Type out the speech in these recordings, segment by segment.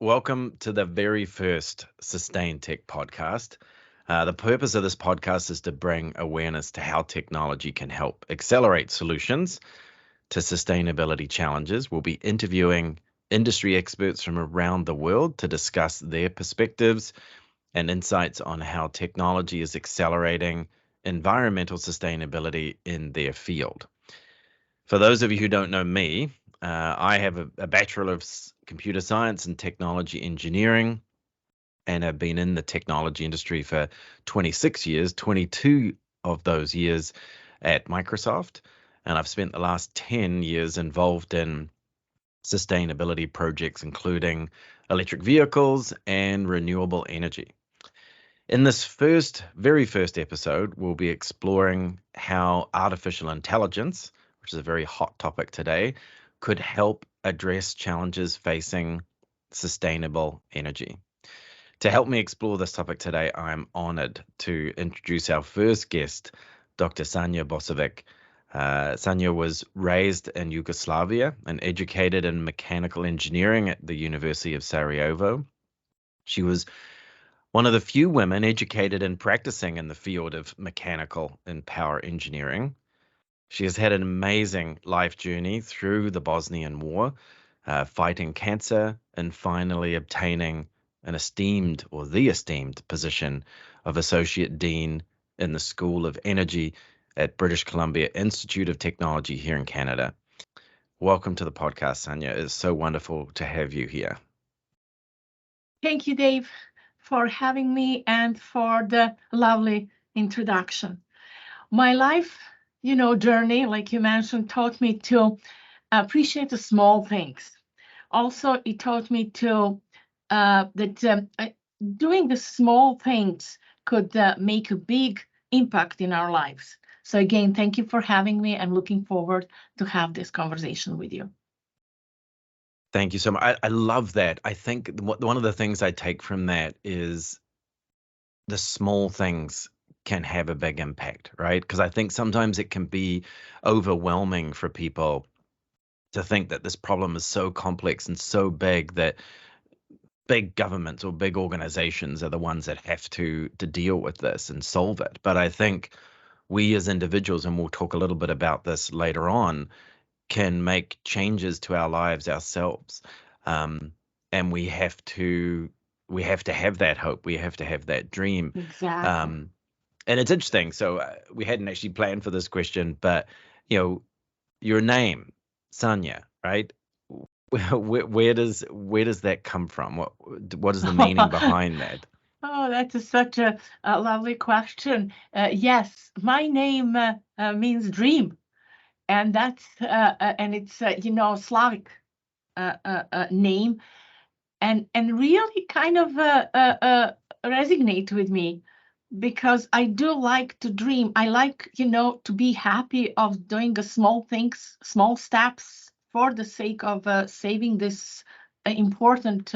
Welcome to the very first Sustain Tech podcast. The purpose of this podcast is to bring awareness to how technology can help accelerate solutions to sustainability challenges. We'll be interviewing industry experts from around the world to discuss their perspectives and insights on how technology is accelerating environmental sustainability in their field. For those of you who don't know me, I have a Bachelor of Computer Science and Technology Engineering, and have been in the technology industry for 26 years, 22 of those years at Microsoft. And I've spent the last 10 years involved in sustainability projects, including electric vehicles and renewable energy. In this very first episode, we'll be exploring how artificial intelligence, which is a very hot topic today, could help address challenges facing sustainable energy. To help me explore this topic today, I'm honored to introduce our first guest, Dr. Sanja Boskovic. Sanja was raised in Yugoslavia and educated in mechanical engineering at the University of Sarajevo. She was one of the few women educated and practicing in the field of mechanical and power engineering. She has had an amazing life journey through the Bosnian War, fighting cancer, and finally obtaining the esteemed position of Associate Dean in the School of Energy at British Columbia Institute of Technology here in Canada. Welcome to the podcast, Sanja. It's so wonderful to have you here. Thank you, Dave, for having me and for the lovely introduction. My life, journey, like you mentioned, taught me to appreciate the small things. Also, it taught me to that doing the small things could make a big impact in our lives. So again, thank you for having me. I'm looking forward to have this conversation with you. Thank you so much. I love that. I think one of the things I take from that is the small things can have a big impact, right? Because I think sometimes it can be overwhelming for people to think that this problem is so complex and so big that big governments or big organizations are the ones that have to deal with this and solve it. But I think we as individuals, and we'll talk a little bit about this later on, can make changes to our lives ourselves. And we have to have that hope. We have to have that dream. Exactly. And it's interesting. So we hadn't actually planned for this question, but your name, Sanja, right? Where does that come from? What is the meaning behind that? Oh, that's such a lovely question. Yes, my name means dream, and it's Slavic name, and really kind of resonate with me because I do like to dream. I like to be happy of doing the small things, small steps for the sake of saving this important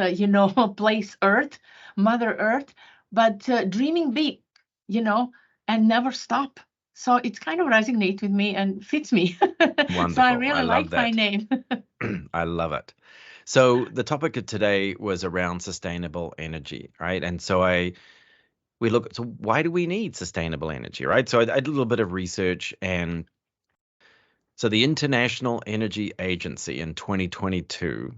place, Earth, Mother Earth, but dreaming big, and never stop. So it's kind of resonate with me and fits me. So I Wonderful. I really love like my that. name. I love it. So the topic of today was around sustainable energy, right? And so we look at, so why do we need sustainable energy, right? So I did a little bit of research, and so the International Energy Agency in 2022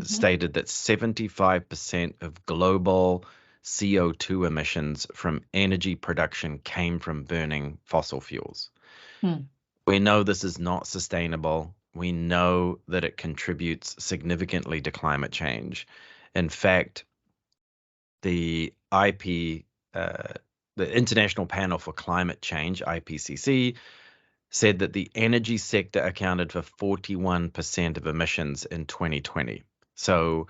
stated that 75% of global CO2 emissions from energy production came from burning fossil fuels. Hmm. We know this is not sustainable. We know that it contributes significantly to climate change. In fact, the International Panel for Climate Change, IPCC, said that the energy sector accounted for 41% of emissions in 2020. So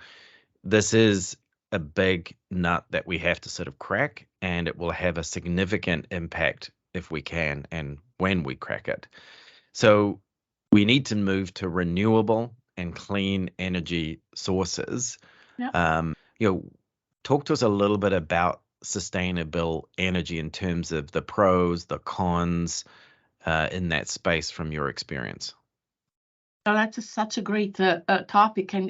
this is a big nut that we have to sort of crack, and it will have a significant impact if we can and when we crack it. So we need to move to renewable and clean energy sources. Yep. Talk to us a little bit about sustainable energy in terms of the pros, the cons in that space from your experience. Oh, that's such a great topic, and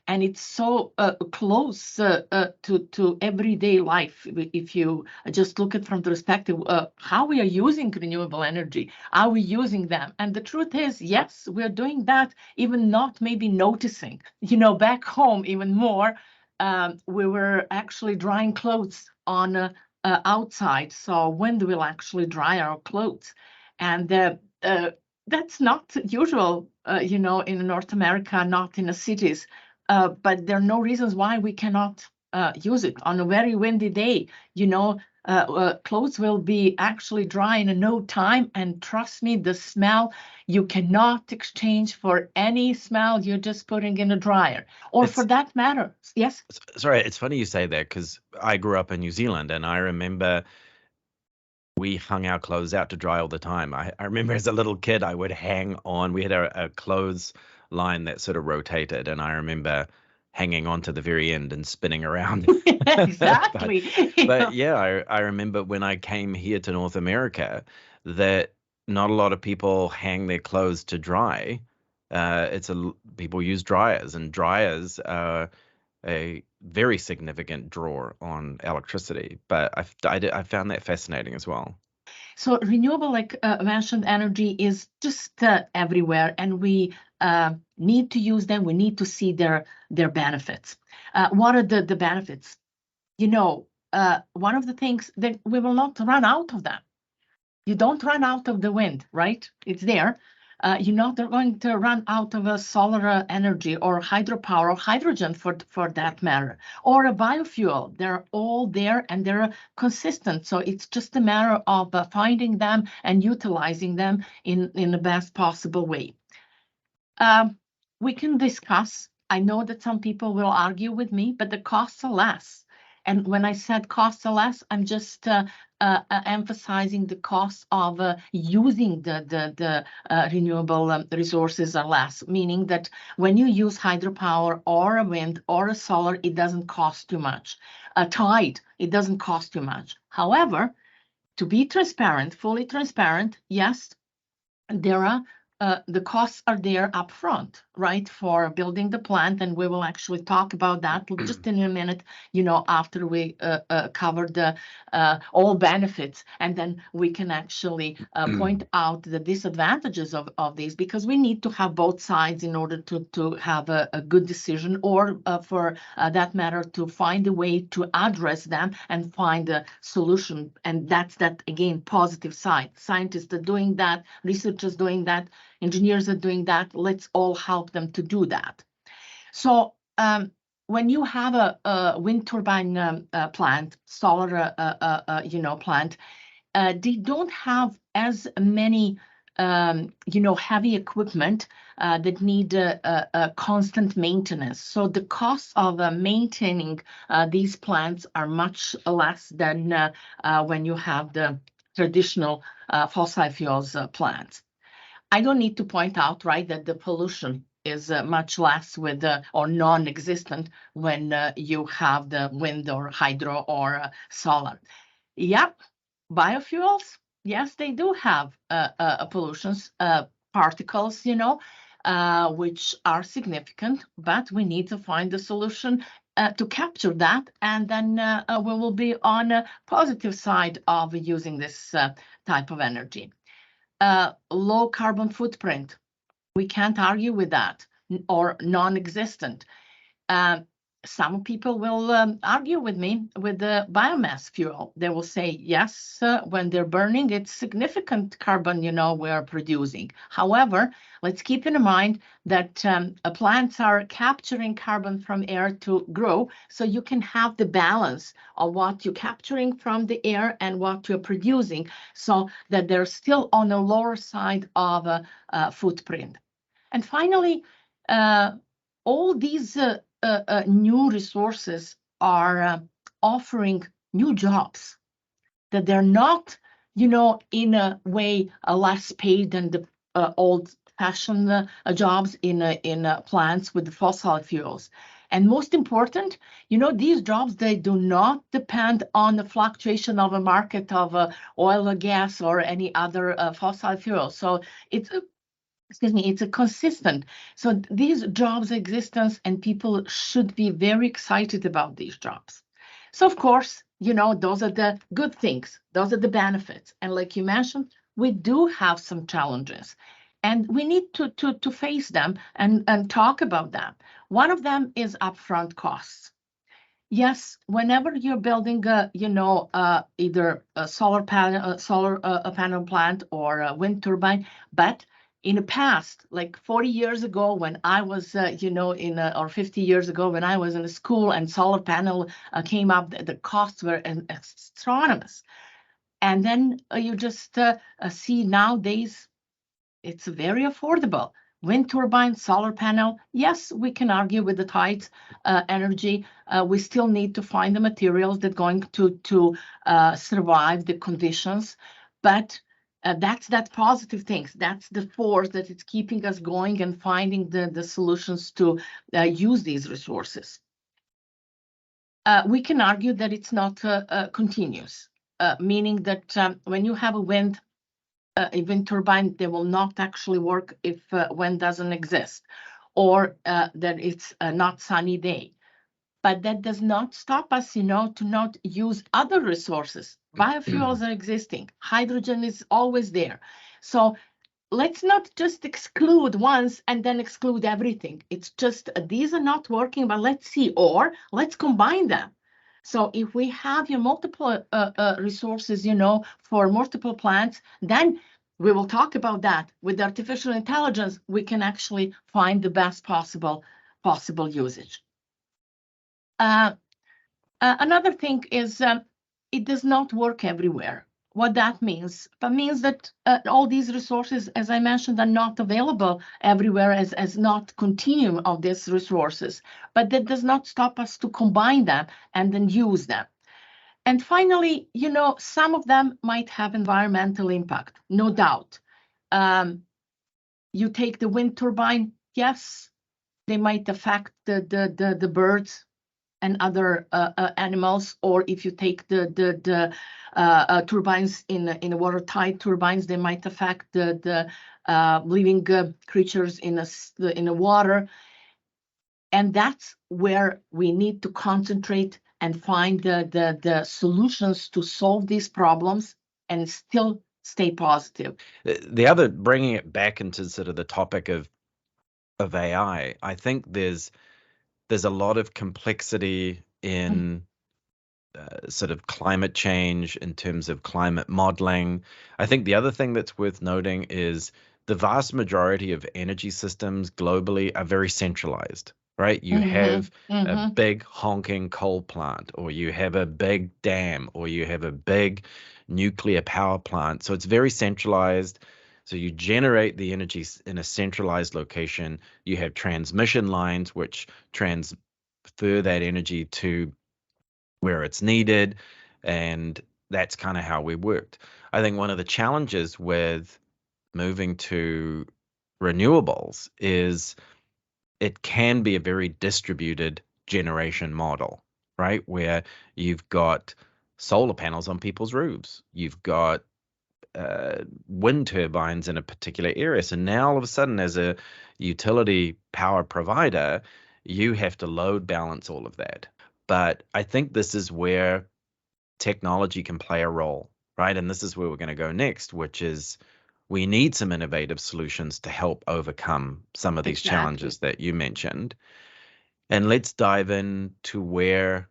and it's so close to everyday life. If you just look at from the perspective how we are using renewable energy, are we using them? And the truth is, yes, we're doing that, even not maybe noticing. Back home, even more, we were actually drying clothes on outside, so wind will actually dry our clothes, and that's not usual, in North America, not in the cities. But there are no reasons why we cannot use it on a very windy day. Clothes will be actually dry in no time, and trust me, the smell you cannot exchange for any smell you're just putting in a dryer, or for that matter. Yes. Sorry, it's funny you say that because I grew up in New Zealand and I remember we hung our clothes out to dry all the time. I remember as a little kid, I would hang on. We had a clothes line that sort of rotated, and I remember hanging on to the very end and spinning around. Exactly. But yeah, I remember when I came here to North America that not a lot of people hang their clothes to dry. People use dryers, and dryers are a very significant draw on electricity. But I found that fascinating as well. So renewable, like mentioned, energy is just everywhere, and we need to use them. We need to see their benefits. What are the benefits? One of the things that we will not run out of them. You don't run out of the wind, right? It's there. You're not going to run out of solar energy or hydropower or hydrogen for that matter, or a biofuel. They're all there and they're consistent. So it's just a matter of finding them and utilizing them in the best possible way. We can discuss. I know that some people will argue with me, but the costs are less. And when I said costs are less, I'm just emphasizing the cost of using the renewable resources are less, meaning that when you use hydropower or a wind or a solar, it doesn't cost too much. A tide, it doesn't cost too much. However, to be transparent, fully transparent, yes, there are the costs are there upfront, right, for building the plant, and we will actually talk about that just in a minute, after we cover the all benefits, and then we can actually point out the disadvantages of these, because we need to have both sides in order to have a good decision, or for that matter, to find a way to address them and find a solution. And that's that, again, positive side. Scientists are doing that, researchers doing that, engineers are doing that. Let's all help them to do that. So when you have a wind turbine plant, solar plant, they don't have as many heavy equipment that need constant maintenance. So the costs of maintaining these plants are much less than when you have the traditional fossil fuels plants. I don't need to point out, right, that the pollution is much less with or non-existent when you have the wind or hydro or solar. Yep, biofuels, yes, they do have pollutions, particles, which are significant, but we need to find a solution to capture that, and then we will be on a positive side of using this type of energy. Low carbon footprint, we can't argue with that, or non-existent. Some people will argue with me with the biomass fuel. They will say, yes, when they're burning, it's significant carbon, we're producing. However, let's keep in mind that plants are capturing carbon from air to grow, so you can have the balance of what you're capturing from the air and what you're producing, so that they're still on the lower side of a footprint. And finally, all these new resources are offering new jobs, that they're not, in a way, less paid than the old-fashioned jobs in plants with the fossil fuels. And most important, these jobs, they do not depend on the fluctuation of a market of oil or gas or any other fossil fuel. So it's excuse me, it's a consistent. So these jobs existence and people should be very excited about these jobs. So of course, those are the good things. Those are the benefits. And like you mentioned, we do have some challenges and we need to face them and talk about them. One of them is upfront costs. Yes, whenever you're building either a solar panel plant or a wind turbine, but in the past, like 40 years ago, when I was, or 50 years ago, when I was in school and solar panel came up, the costs were astronomous. And then you just see nowadays it's very affordable. Wind turbine, solar panel, yes, we can argue with the tides energy. We still need to find the materials that are going to survive the conditions. But that's that positive things. That's the force that is keeping us going and finding the solutions to use these resources. We can argue that it's not continuous, meaning that when you have a wind turbine, they will not actually work if wind doesn't exist or that it's a not sunny day. But that does not stop us, to not use other resources. Biofuels are existing. Hydrogen is always there. So let's not just exclude once and then exclude everything. It's just these are not working, but let's see, or let's combine them. So if we have multiple resources, for multiple plants, then we will talk about that. With artificial intelligence, we can actually find the best possible usage. Another thing is it does not work everywhere. What that means? That means that all these resources, as I mentioned, are not available everywhere as not continuum of these resources. But that does not stop us to combine them and then use them. And finally, some of them might have environmental impact, no doubt. You take the wind turbine, yes, they might affect the birds and other animals, or if you take the turbines in watertight turbines, they might affect the living creatures in the water. And that's where we need to concentrate and find the solutions to solve these problems and still stay positive. The other, bringing it back into sort of the topic of AI, I think there's a lot of complexity in sort of climate change, in terms of climate modeling. I think the other thing that's worth noting is the vast majority of energy systems globally are very centralized, right? You have a big honking coal plant, or you have a big dam, or you have a big nuclear power plant. So it's very centralized. So you generate the energy in a centralized location. You have transmission lines which transfer that energy to where it's needed, and that's kind of how we worked. I think one of the challenges with moving to renewables is it can be a very distributed generation model, right? Where you've got solar panels on people's roofs, you've got wind turbines in a particular area. So now all of a sudden, as a utility power provider, you have to load balance all of that. But I think this is where technology can play a role, right? And this is where we're going to go next, which is we need some innovative solutions to help overcome some of these challenges that you mentioned. And let's dive into where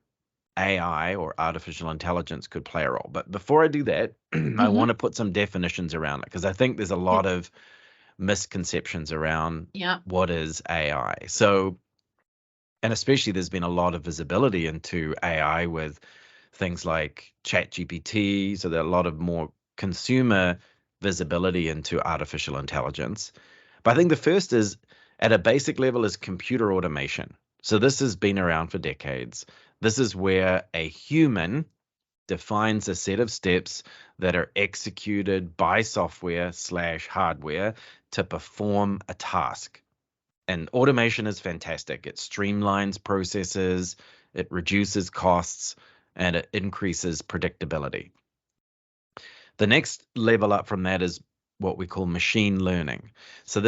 AI, or artificial intelligence, could play a role. But before I do that, I want to put some definitions around it, because I think there's a lot of misconceptions around what is AI. So, and especially there's been a lot of visibility into AI with things like ChatGPT, so there are a lot of more consumer visibility into artificial intelligence. But I think the first is, at a basic level, is computer automation. So this has been around for decades. This is where a human defines a set of steps that are executed by software/hardware to perform a task. And automation is fantastic. It streamlines processes, it reduces costs, and it increases predictability. The next level up from that is what we call machine learning. So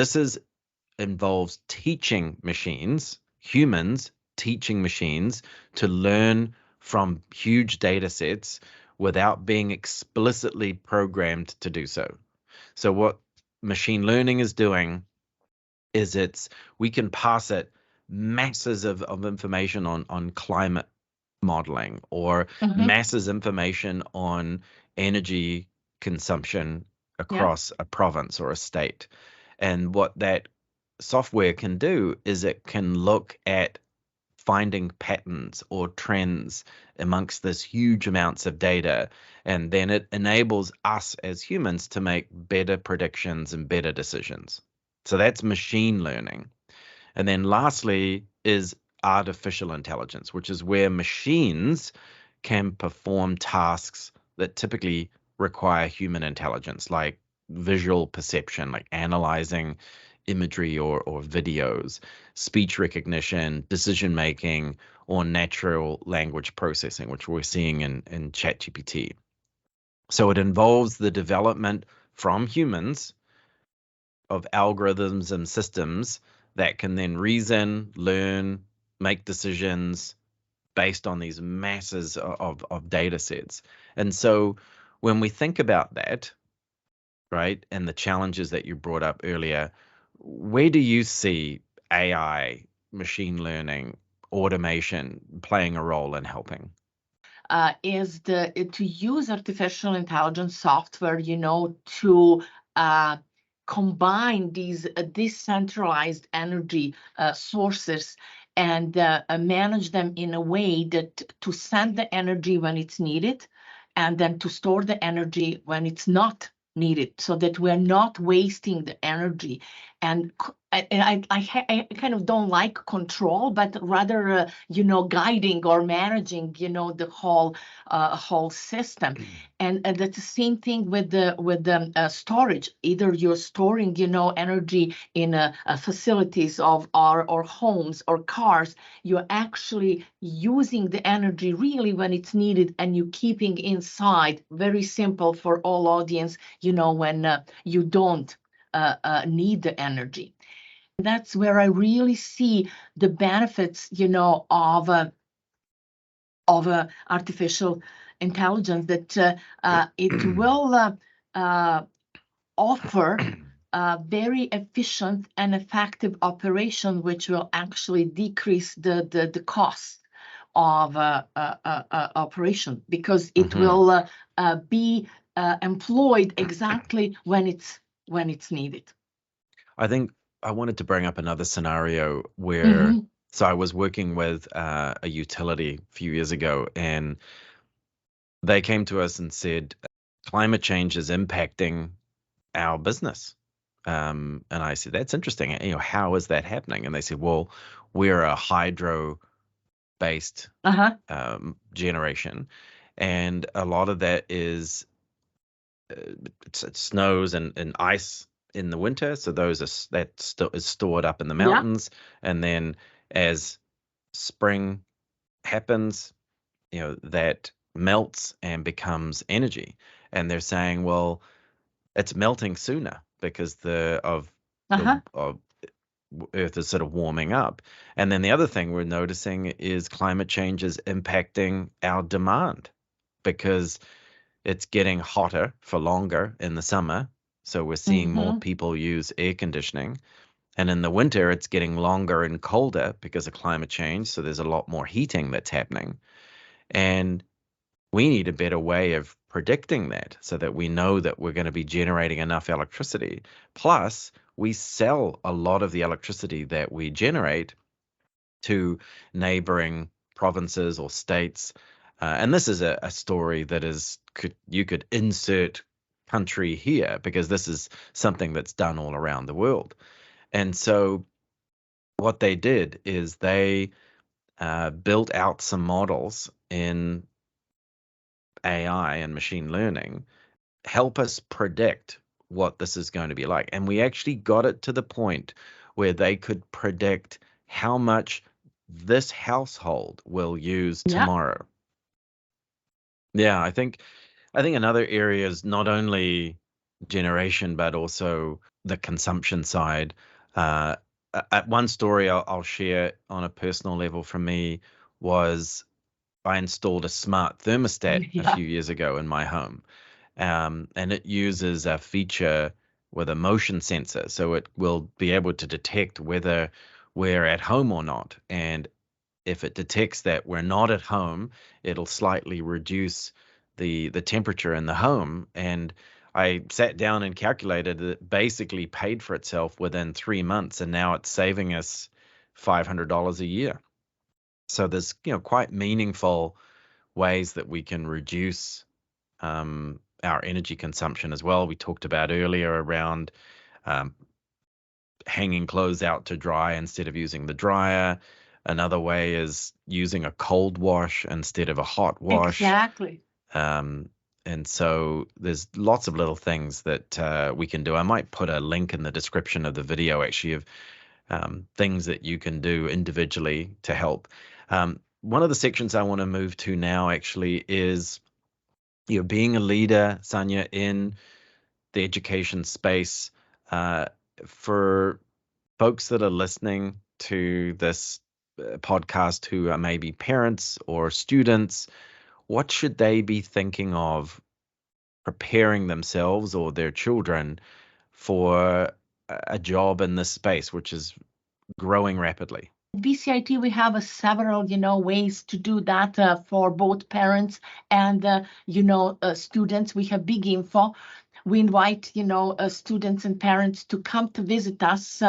involves teaching machines, humans teaching machines to learn from huge data sets without being explicitly programmed to do so. So what machine learning is doing is we can pass it masses of information on climate modeling or masses information on energy consumption across a province or a state. And what that software can do is it can look at finding patterns or trends amongst this huge amounts of data, and then it enables us as humans to make better predictions and better decisions. So that's machine learning. And then lastly is artificial intelligence, which is where machines can perform tasks that typically require human intelligence, like visual perception, like analyzing imagery or videos, speech recognition, decision making, or natural language processing, which we're seeing in ChatGPT. So it involves the development from humans of algorithms and systems that can then reason, learn, make decisions based on these masses of data sets. And so when we think about that, right, and the challenges that you brought up earlier, where do you see AI, machine learning, automation playing a role in helping? Is to use artificial intelligence software, to combine these decentralized energy sources and manage them in a way that to send the energy when it's needed, and then to store the energy when it's not needed, so that we're not wasting the energy. And I kind of don't like control, but rather guiding or managing the whole system. And that's the same thing with the storage. Either you're storing energy in facilities of or homes or cars. You're actually using the energy really when it's needed, and you keeping inside. Very simple for all audience. When you don't need the energy. That's where I really see the benefits, of artificial intelligence, that it will offer very efficient and effective operation, which will actually decrease the cost of operation, because it will be employed exactly when it's needed. I think I wanted to bring up another scenario where, so I was working with a utility a few years ago, and they came to us and said, climate change is impacting our business. And I said, that's interesting. How is that happening? And they said, well, we're a hydro-based generation, and a lot of that is it snows and ice in the winter, so is stored up in the mountains, and then as spring happens, that melts and becomes energy. And they're saying, well, it's melting sooner because the Earth is sort of warming up. And then the other thing we're noticing is climate change is impacting our demand, because it's getting hotter for longer in the summer. So we're seeing more people use air conditioning. And in the winter, it's getting longer and colder because of climate change. So there's a lot more heating that's happening. And we need a better way of predicting that, so that we know that we're going to be generating enough electricity. Plus, we sell a lot of the electricity that we generate to neighboring provinces or states. And this is a story that you could insert country here, because this is something that's done all around the world. And so what they did is they built out some models in AI and machine learning, help us predict what this is going to be like. And we actually got it to the point where they could predict how much this household will use tomorrow. Yeah, I think another area is not only generation, but also the consumption side. One story I'll share on a personal level from me was I installed a smart thermostat a Yeah, few years ago in my home, and it uses a feature with a motion sensor, so it will be able to detect whether we're at home or not. And if it detects that we're not at home, it'll slightly reduce the temperature in the home. And I sat down and calculated that it basically paid for itself within 3 months, and now it's saving us $500 a year. So there's quite meaningful ways that we can reduce our energy consumption as well. We talked about earlier around um, hanging clothes out to dry instead of using the dryer. Another way is using a cold wash instead of a hot wash. exactly. Um, and so there's lots of little things that we can do. I might put a link in the description of the video actually of things that you can do individually to help. One of the sections I want to move to now actually is being a leader, Sanja, in the education space. For folks that are listening to this podcast who are maybe parents or students, what should they be thinking of preparing themselves or their children for a job in this space, which is growing rapidly? BCIT, we have several, ways to do that for both parents and, students. We have big info. We invite, students and parents to come to visit us,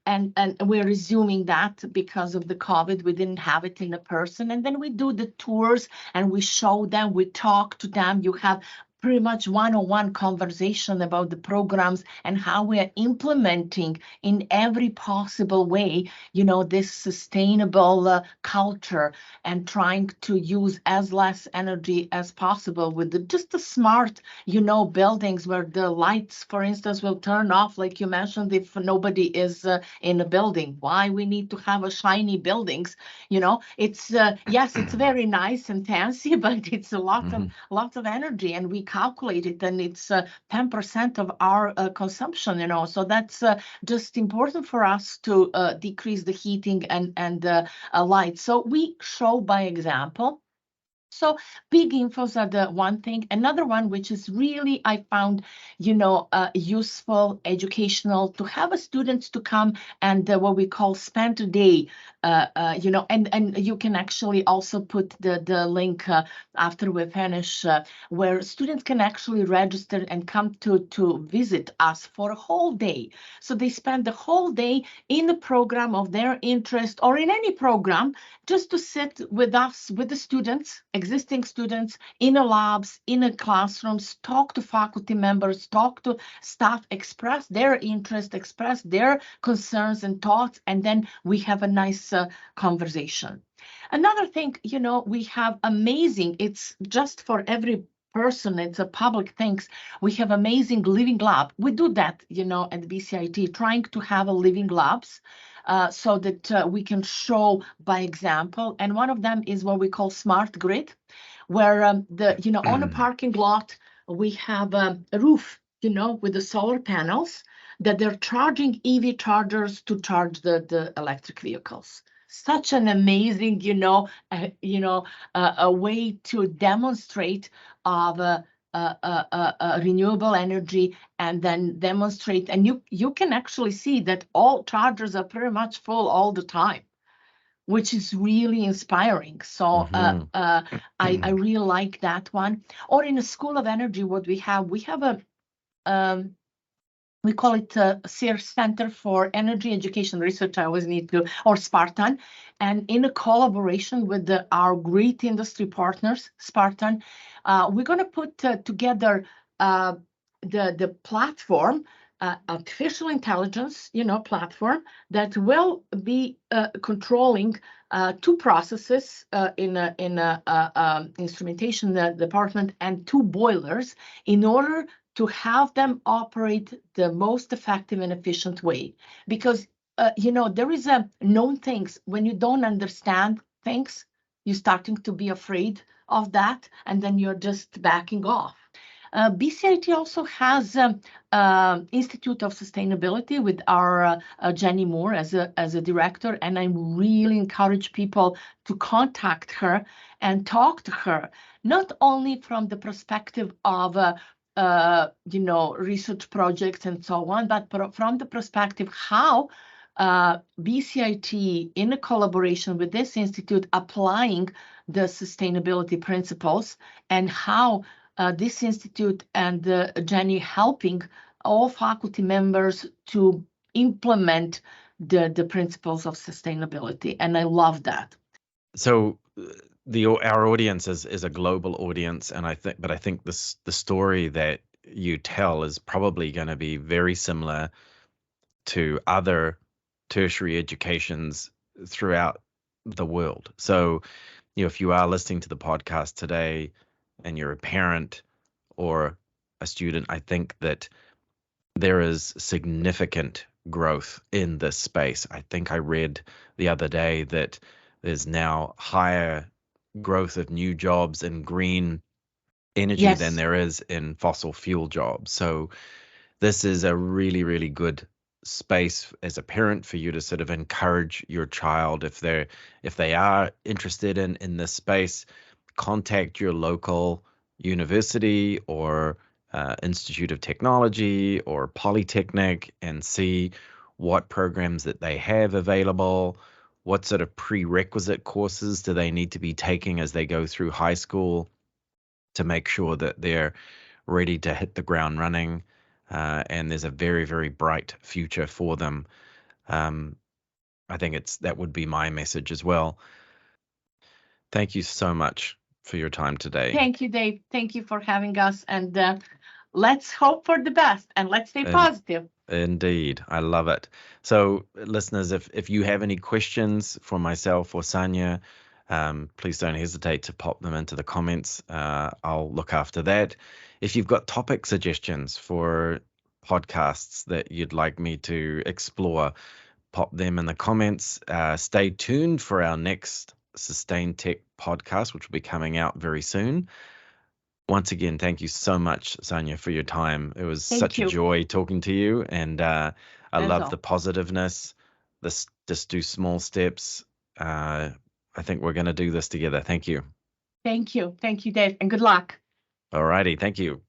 and we're resuming that because of the COVID. We didn't have it in person, and then we do the tours and we show them, we talk to them. You have pretty much one-on-one conversation about the programs and how we are implementing in every possible way, this sustainable culture, and trying to use as less energy as possible with just the smart, buildings where the lights, for instance, will turn off, like you mentioned, if nobody is in a building. Why we need to have a shiny buildings? It's yes, it's very nice and fancy, but it's a lot of energy, and we calculate it, and it's 10% of our consumption. So that's just important for us to decrease the heating and light. So we show by example. So big infos are the one thing. Another one, which is really, I found, useful, educational, to have students to come and what we call spend a day, and you can actually also put the link after we finish, where students can actually register and come to visit us for a whole day. So they spend the whole day in the program of their interest or in any program, just to sit with us, with the students, existing students, in the labs, in the classrooms, talk to faculty members, talk to staff, express their interest, express their concerns and thoughts, and then we have a nice conversation. Another thing, we have amazing, it's just for every person, it's a public things. We have amazing living lab. We do that, at BCIT, trying to have a living labs. So that we can show by example. And one of them is what we call smart grid, where on a parking lot, we have a roof, with the solar panels that they're charging EV chargers to charge the electric vehicles. Such an amazing, a way to demonstrate of renewable energy, and then demonstrate, and you can actually see that all chargers are pretty much full all the time, which is really inspiring. So I really like that one. Or in a School of Energy, what we have a we call it Sears Center for Energy Education Research. I always need to, or Spartan, and in a collaboration with our great industry partners, Spartan, we're going to put together the platform, artificial intelligence, platform that will be controlling two processes in instrumentation department and two boilers, in order to have them operate the most effective and efficient way. Because, there is a known things. When you don't understand things, you're starting to be afraid of that, and then you're just backing off. BCIT also has Institute of Sustainability with our Jenny Moore as a director, and I really encourage people to contact her and talk to her, not only from the perspective of research projects and so on, but from the perspective how BCIT, in a collaboration with this institute, applying the sustainability principles, and how this institute and Jenny helping all faculty members to implement the principles of sustainability. And I love that. So our audience is a global audience, and I think the story that you tell is probably going to be very similar to other tertiary educations throughout the world. So, if you are listening to the podcast today and you're a parent or a student, I think that there is significant growth in this space. I think I read the other day that there's now higher growth of new jobs in green energy than there is in fossil fuel jobs. So this is a really, really good space as a parent for you to sort of encourage your child if they are interested in this space. Contact your local university or Institute of Technology or Polytechnic and see what programs that they have available. What sort of prerequisite courses do they need to be taking as they go through high school to make sure that they're ready to hit the ground running, and there's a very, very bright future for them. I think that would be my message as well. Thank you so much for your time today. Thank you, Dave. Thank you for having us, and let's hope for the best and let's stay positive. Indeed. I love it. So listeners, if you have any questions for myself or Sanja, please don't hesitate to pop them into the comments. I'll look after that. If you've got topic suggestions for podcasts that you'd like me to explore, pop them in the comments. Stay tuned for our next Sustain Tech podcast, which will be coming out very soon. Once again, thank you so much, Sanja, for your time. It was such a joy talking to you, and I love the positiveness. Just do small steps. I think we're going to do this together. Thank you. Thank you. Thank you, Dave, and good luck. All righty. Thank you.